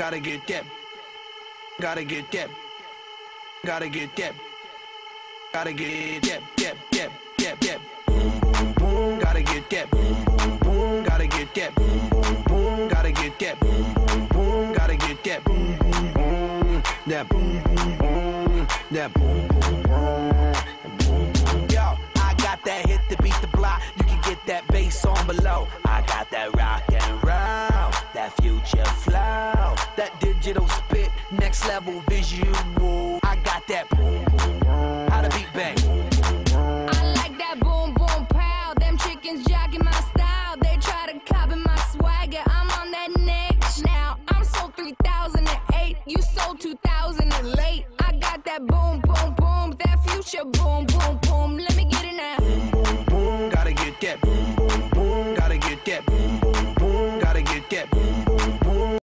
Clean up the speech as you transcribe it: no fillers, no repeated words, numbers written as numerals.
Gotta get that. Gotta get that. Gotta get that. Gotta get that. Boom, boom, boom. Gotta get that. Boom, boom, boom. Gotta get that. Boom, boom, boom. Gotta get that. Boom, boom, boom. Gotta get that. Boom, boom, boom. That boom, boom, boom. That boom, boom, boom. Yo, I got that hit to beat the block. You can get that bass on below. I got that rock and roll, that future flow, that digital spit, next level visual. I got that boom, boom, boom. How the beat bang? I like that boom, boom, pow. Them chickens jacking my style. They try to copy my swagger. I'm on that next now. I'm sold 3008. You sold 2000 and late. I got that boom, boom, boom. That future boom, boom, boom. Let me get it now. Boom, boom, boom. Gotta get that. Boom, boom, boom. Gotta get that. Boom, boom, boom. Gotta get that.